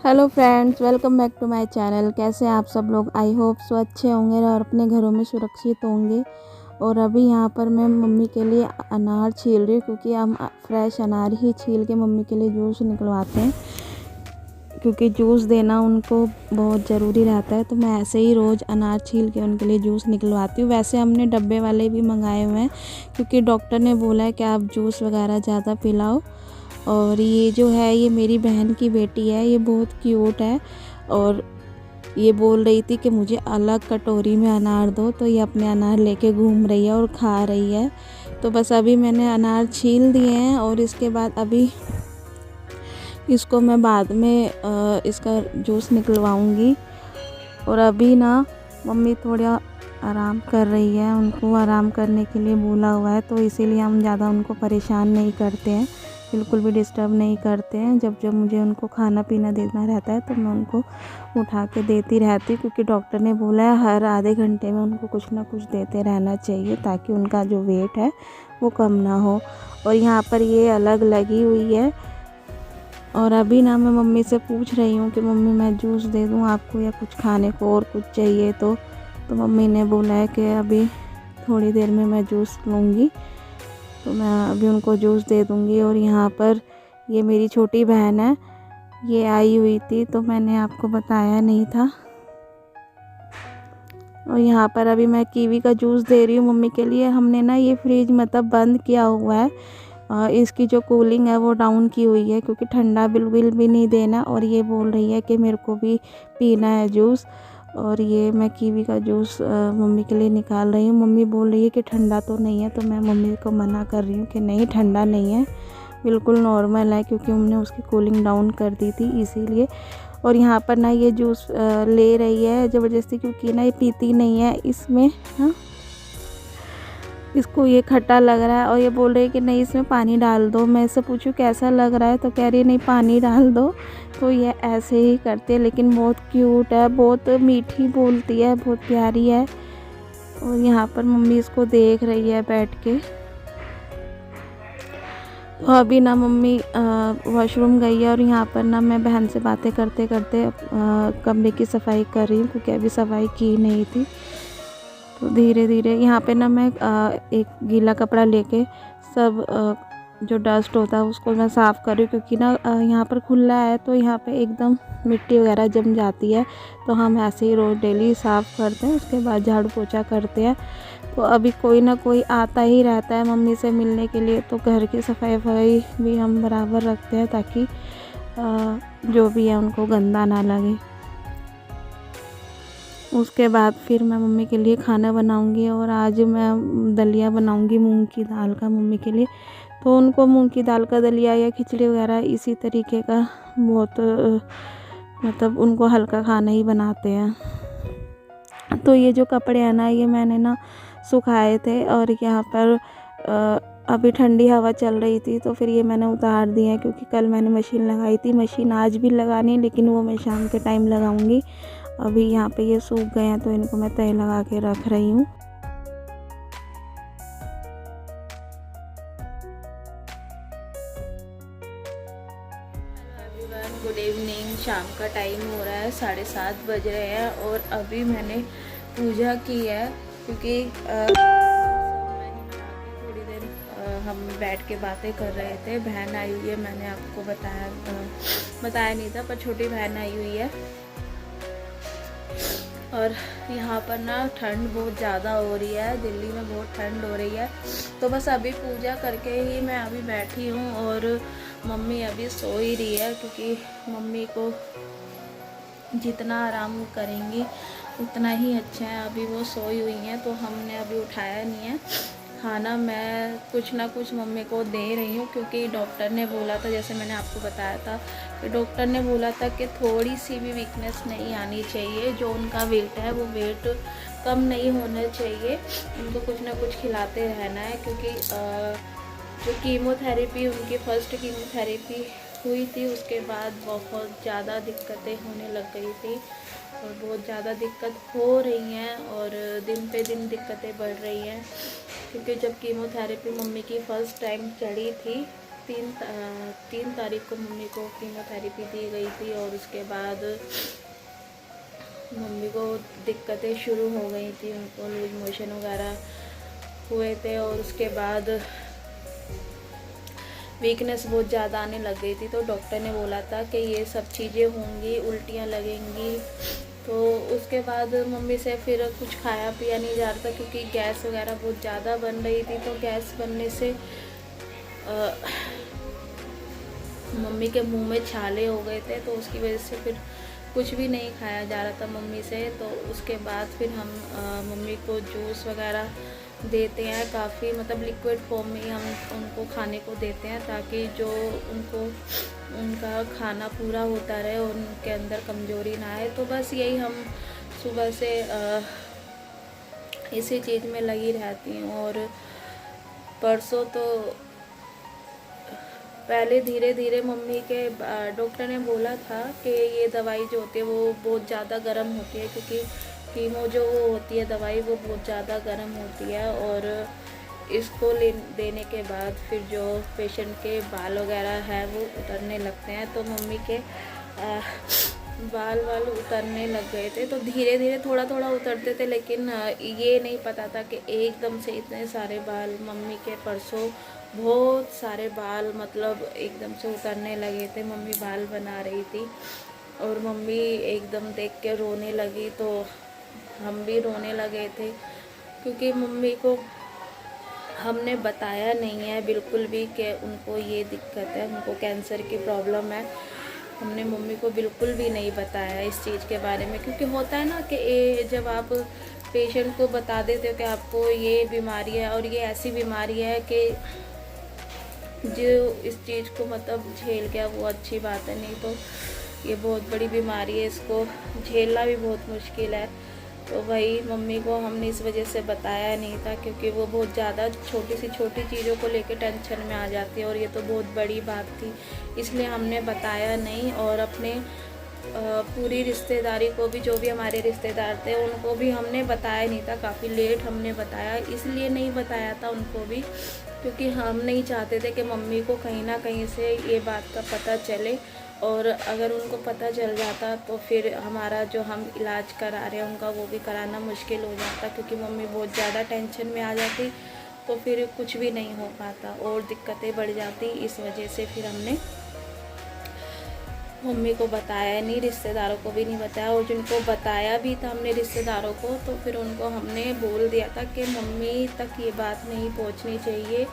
Hello friends, welcome back to my channel. कैसे हैं आप सब लोग? आई होप सो अच्छे होंगे और अपने घरों में सुरक्षित होंगे। और अभी यहाँ पर मैं मम्मी के लिए अनार छील रही हूँ, क्योंकि हम फ्रेश अनार ही छील के मम्मी के लिए जूस निकलवाते हैं, क्योंकि जूस देना उनको बहुत ज़रूरी रहता है। तो मैं ऐसे ही रोज़ अनार छील के उनके लिए जूस निकलवाती हूँ। वैसे हमने डब्बे वाले भी मंगाए हुए हैं, क्योंकि डॉक्टर ने बोला है कि आप जूस वगैरह ज़्यादा पिलाओ। और ये जो है, ये मेरी बहन की बेटी है, ये बहुत क्यूट है। और ये बोल रही थी कि मुझे अलग कटोरी में अनार दो, तो ये अपने अनार लेके घूम रही है और खा रही है। तो बस अभी मैंने अनार छील दिए हैं और इसके बाद अभी इसको मैं बाद में इसका जूस निकलवाऊंगी। और अभी ना मम्मी थोड़ा आराम कर रही है, उनको आराम करने के लिए बोला हुआ है, तो इसीलिए हम ज़्यादा उनको परेशान नहीं करते हैं, बिल्कुल भी डिस्टर्ब नहीं करते हैं। जब जब मुझे उनको खाना पीना देना रहता है तो मैं उनको उठा के देती रहती हूँ, क्योंकि डॉक्टर ने बोला है हर आधे घंटे में उनको कुछ ना कुछ देते रहना चाहिए, ताकि उनका जो वेट है वो कम ना हो। और यहाँ पर ये अलग लगी हुई है। और अभी ना मैं मम्मी से पूछ रही हूँ कि मम्मी मैं जूस दे दूँ आपको, या कुछ खाने को और कुछ चाहिए तो मम्मी ने बोला है कि अभी थोड़ी देर में मैं जूस लूँगी, तो मैं अभी उनको जूस दे दूँगी। और यहाँ पर ये मेरी छोटी बहन है, ये आई हुई थी, तो मैंने आपको बताया नहीं था। और यहाँ पर अभी मैं कीवी का जूस दे रही हूँ मम्मी के लिए। हमने ना ये फ्रिज मतलब बंद किया हुआ है, इसकी जो कूलिंग है वो डाउन की हुई है, क्योंकि ठंडा बिल्कुल भी नहीं देना। और ये बोल रही है कि मेरे को भी पीना है जूस। और ये मैं कीवी का जूस मम्मी के लिए निकाल रही हूँ। मम्मी बोल रही है कि ठंडा तो नहीं है, तो मैं मम्मी को मना कर रही हूँ कि नहीं, ठंडा नहीं है, बिल्कुल नॉर्मल है, क्योंकि हमने उसकी कूलिंग डाउन कर दी थी इसीलिए। और यहाँ पर ना ये जूस ले रही है ज़बरदस्ती, क्योंकि ना ये पीती नहीं है इसमें। हाँ, इसको ये खट्टा लग रहा है और ये बोल रही है कि नहीं, इसमें पानी डाल दो। मैं इससे पूछूं कैसा लग रहा है, तो कह रही है नहीं, पानी डाल दो। तो ये ऐसे ही करती है, लेकिन बहुत क्यूट है, बहुत मीठी बोलती है, बहुत प्यारी है। और यहाँ पर मम्मी इसको देख रही है बैठ के। तो अभी ना मम्मी वॉशरूम गई है, और यहाँ पर ना मैं बहन से बातें करते करते कमरे की सफाई कर रही हूँ, क्योंकि अभी सफाई की नहीं थी। तो धीरे धीरे यहाँ पे ना मैं एक गीला कपड़ा लेके सब जो डस्ट होता है उसको मैं साफ़ कर रही हूँ, क्योंकि ना यहाँ पर खुला है, तो यहाँ पे एकदम मिट्टी वगैरह जम जाती है। तो हम ऐसे ही रोज़ डेली साफ़ करते हैं, उसके बाद झाड़ू पोछा करते हैं। तो अभी कोई ना कोई आता ही रहता है मम्मी से मिलने के लिए, तो घर की सफाई वफाई भी हम बराबर रखते हैं, ताकि जो भी है उनको गंदा ना लगे। उसके बाद फिर मैं मम्मी के लिए खाना बनाऊंगी। और आज मैं दलिया बनाऊंगी मूंग की दाल का मम्मी के लिए। तो उनको मूंग की दाल का दलिया या खिचड़ी वगैरह इसी तरीके का बहुत मतलब उनको हल्का खाना ही बनाते हैं। तो ये जो कपड़े हैं ना, ये मैंने ना सुखाए थे, और यहाँ पर अभी ठंडी हवा चल रही थी, तो फिर ये मैंने उतार दिए हैं, क्योंकि कल मैंने मशीन लगाई थी। मशीन आज भी लगानी है, लेकिन वो मैं शाम के टाइम लगाऊंगी। अभी यहाँ पे ये सूख गए हैं, तो इनको मैं तय लगा के रख रही हूँ। Everyone, good evening. शाम का टाइम हो रहा है, 7:30 बज रहे हैं, और अभी मैंने पूजा की है, क्योंकि थोड़ी देर हम बैठ के बातें कर रहे थे। बहन आई हुई है, मैंने आपको बताया नहीं था, पर छोटी बहन आई हुई है। और यहाँ पर ना ठंड बहुत ज़्यादा हो रही है, दिल्ली में बहुत ठंड हो रही है। तो बस अभी पूजा करके ही मैं अभी बैठी हूँ, और मम्मी अभी सो ही रही है, क्योंकि मम्मी को जितना आराम करेंगी उतना ही अच्छा है। अभी वो सोई हुई हैं, तो हमने अभी उठाया नहीं है। खाना मैं कुछ ना कुछ मम्मी को दे रही हूँ, क्योंकि डॉक्टर ने बोला था, जैसे मैंने आपको बताया था कि डॉक्टर ने बोला था कि थोड़ी सी भी वीकनेस नहीं आनी चाहिए। जो उनका वेट है वो वेट कम नहीं होना चाहिए, उनको कुछ ना कुछ खिलाते रहना है। क्योंकि जो कीमोथेरेपी, उनकी फर्स्ट कीमोथेरेपी हुई थी, उसके बाद बहुत ज़्यादा दिक्कतें होने लग गई थी, और बहुत ज़्यादा दिक्कत हो रही हैं, और दिन पे दिन दिक्कतें बढ़ रही हैं। क्योंकि जब कीमोथेरेपी मम्मी की फ़र्स्ट टाइम चढ़ी थी, तीन तारीख को मम्मी को कीमोथेरेपी दी गई थी और उसके बाद मम्मी को दिक्कतें शुरू हो गई थी, उनको लूज मोशन वगैरह हुए थे और उसके बाद वीकनेस बहुत ज़्यादा आने लग गई थी। तो डॉक्टर ने बोला था कि ये सब चीज़ें होंगी, उल्टियाँ लगेंगी। तो उसके बाद मम्मी से फिर कुछ खाया पिया नहीं जा रहा था क्योंकि गैस वगैरह बहुत ज़्यादा बन रही थी। तो गैस बनने से मम्मी के मुंह में छाले हो गए थे, तो उसकी वजह से फिर कुछ भी नहीं खाया जा रहा था मम्मी से। तो उसके बाद फिर हम मम्मी को जूस वगैरह देते हैं, काफ़ी मतलब लिक्विड फॉर्म में ही हम उनको खाने को देते हैं ताकि जो उनका खाना पूरा होता रहे और उनके अंदर कमज़ोरी ना आए। तो बस यही हम सुबह से इसी चीज़ में लगी रहती हूँ। और परसों तो पहले धीरे धीरे मम्मी के डॉक्टर ने बोला था कि ये दवाई जो होती है वो बहुत ज़्यादा गर्म होती है, क्योंकि कीमो जो वो होती है दवाई वो बहुत ज़्यादा गर्म होती है। और इसको देने के बाद फिर जो पेशेंट के बाल वगैरह है वो उतरने लगते हैं। तो मम्मी के बाल उतरने लग गए थे। तो धीरे धीरे थोड़ा थोड़ा उतरते थे, लेकिन ये नहीं पता था कि एकदम से इतने सारे बाल मम्मी के परसों बहुत सारे बाल मतलब एकदम से उतरने लगे थे। मम्मी बाल बना रही थी और मम्मी एकदम देख के रोने लगी, तो हम भी रोने लगे थे क्योंकि मम्मी को हमने बताया नहीं है बिल्कुल भी कि उनको ये दिक्कत है, उनको कैंसर की प्रॉब्लम है। हमने मम्मी को बिल्कुल भी नहीं बताया इस चीज़ के बारे में, क्योंकि होता है ना कि जब आप पेशेंट को बता देते हो कि आपको ये बीमारी है और ये ऐसी बीमारी है कि जो इस चीज़ को मतलब झेल गया वो अच्छी बात है, नहीं तो ये बहुत बड़ी बीमारी है, इसको झेलना भी बहुत मुश्किल है। तो वही मम्मी को हमने इस वजह से बताया नहीं था, क्योंकि वो बहुत ज़्यादा छोटी सी छोटी चीज़ों को लेकर टेंशन में आ जाती है और ये तो बहुत बड़ी बात थी, इसलिए हमने बताया नहीं। और अपने पूरी रिश्तेदारी को भी, जो भी हमारे रिश्तेदार थे उनको भी हमने बताया नहीं था, काफ़ी लेट हमने बताया। इसलिए नहीं बताया था उनको भी क्योंकि हम नहीं चाहते थे कि मम्मी को कहीं ना कहीं से ये बात का पता चले, और अगर उनको पता चल जाता तो फिर हमारा जो हम इलाज करा रहे हैं उनका वो भी कराना मुश्किल हो जाता, क्योंकि मम्मी बहुत ज़्यादा टेंशन में आ जाती तो फिर कुछ भी नहीं हो पाता और दिक्कतें बढ़ जाती। इस वजह से फिर हमने मम्मी को बताया नहीं, रिश्तेदारों को भी नहीं बताया, और जिनको बताया भी था हमने रिश्तेदारों को तो फिर उनको हमने बोल दिया था कि मम्मी तक ये बात नहीं पहुंचनी चाहिए,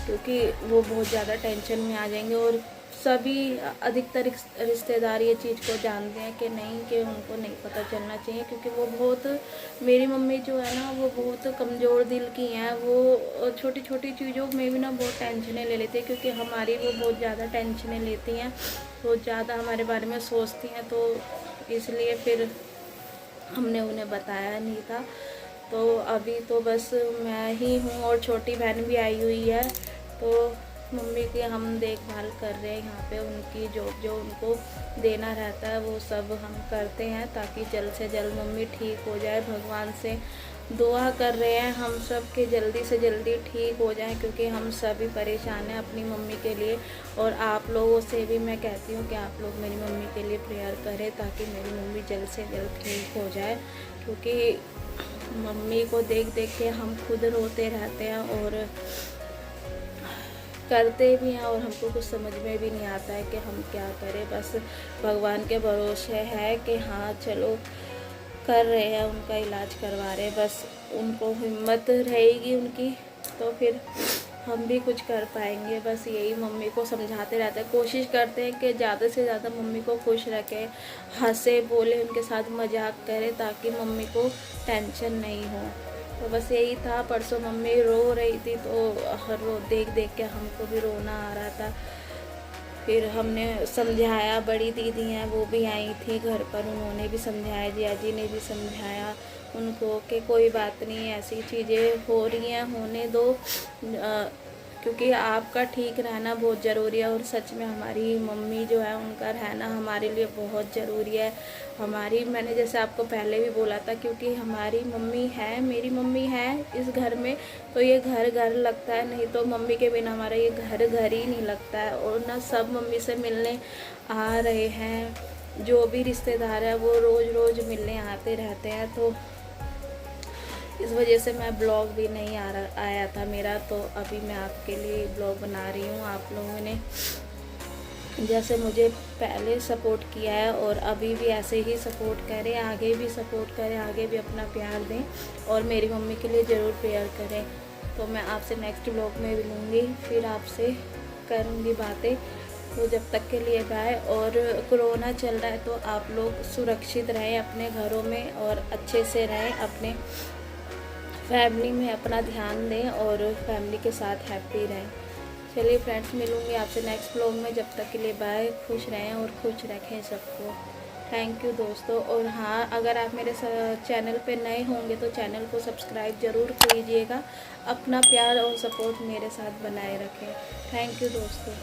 क्योंकि वो बहुत ज़्यादा टेंशन में आ जाएंगे। और सभी अधिकतर रिश्तेदार ये चीज़ को जानते हैं कि नहीं, कि उनको नहीं पता चलना चाहिए, क्योंकि वो बहुत, मेरी मम्मी जो है ना वो बहुत कमज़ोर दिल की हैं। वो छोटी छोटी चीज़ों में भी ना बहुत टेंशनें ले लेती है, क्योंकि हमारी वो बहुत ज़्यादा टेंशनें लेती हैं, बहुत ज़्यादा हमारे बारे में सोचती हैं, तो इसलिए फिर हमने उन्हें बताया नहीं था। तो अभी तो बस मैं ही हूँ और छोटी बहन भी आई हुई है, तो मम्मी की हम देखभाल कर रहे हैं यहाँ पे। उनकी जो उनको देना रहता है वो सब हम करते हैं ताकि जल्द से जल्द मम्मी ठीक हो जाए। भगवान से दुआ कर रहे हैं हम सब के जल्दी से जल्दी ठीक हो जाए, क्योंकि हम सभी परेशान हैं अपनी मम्मी के लिए। और आप लोगों से भी मैं कहती हूँ कि आप लोग मेरी मम्मी के लिए प्रेयर करें ताकि मेरी मम्मी जल्द से जल्द ठीक हो जाए, क्योंकि मम्मी को देख देख के हम खुद रोते रहते हैं और करते भी हैं, और हमको कुछ समझ में भी नहीं आता है कि हम क्या करें। बस भगवान के भरोसे है कि हाँ चलो कर रहे हैं, उनका इलाज करवा रहे हैं, बस उनको हिम्मत रहेगी उनकी तो फिर हम भी कुछ कर पाएंगे। बस यही मम्मी को समझाते रहते हैं, कोशिश करते हैं कि ज़्यादा से ज़्यादा मम्मी को खुश रखें, हंसे बोले, उनके साथ मजाक करें ताकि मम्मी को टेंशन नहीं हो। तो बस यही था। परसों मम्मी रो रही थी तो देख देख के हमको भी रोना आ रहा था। फिर हमने समझाया, बड़ी दीदी हैं वो भी आई थी घर पर, उन्होंने भी समझाया, जिया जी ने भी समझाया उनको कि कोई बात नहीं, ऐसी चीज़ें हो रही हैं होने दो, क्योंकि आपका ठीक रहना बहुत ज़रूरी है। और सच में हमारी मम्मी जो है उनका रहना हमारे लिए बहुत ज़रूरी है। मैंने जैसे आपको पहले भी बोला था, क्योंकि हमारी मम्मी है, मेरी मम्मी है इस घर में, तो ये घर घर लगता है। नहीं तो मम्मी के बिना हमारा ये घर घर ही नहीं लगता है। और ना सब मम्मी से मिलने आ रहे हैं, जो भी रिश्तेदार है वो रोज़ रोज़ मिलने आते रहते हैं। तो इस वजह से मैं ब्लॉग भी नहीं आया था मेरा, तो अभी मैं आपके लिए ब्लॉग बना रही हूँ। आप लोगों ने जैसे मुझे पहले सपोर्ट किया है और अभी भी ऐसे ही सपोर्ट करें, आगे भी सपोर्ट करें, आगे भी अपना प्यार दें और मेरी मम्मी के लिए ज़रूर प्रेयर करें। तो मैं आपसे नेक्स्ट ब्लॉग में मिलूँगी, फिर आपसे करूँगी बातें। तो जब तक के लिए बाय। और कोरोना चल रहा है तो आप लोग सुरक्षित रहें अपने घरों में और अच्छे से रहें, अपने फैमिली में अपना ध्यान दें और फैमिली के साथ हैप्पी रहें। चलिए फ्रेंड्स, मिलूँगी आपसे नेक्स्ट ब्लॉग में। जब तक के लिए बाय। खुश रहें और खुश रखें सबको। थैंक यू दोस्तों। और हाँ, अगर आप मेरे चैनल पे नए होंगे तो चैनल को सब्सक्राइब ज़रूर कीजिएगा। अपना प्यार और सपोर्ट मेरे साथ बनाए रखें। थैंक यू दोस्तों।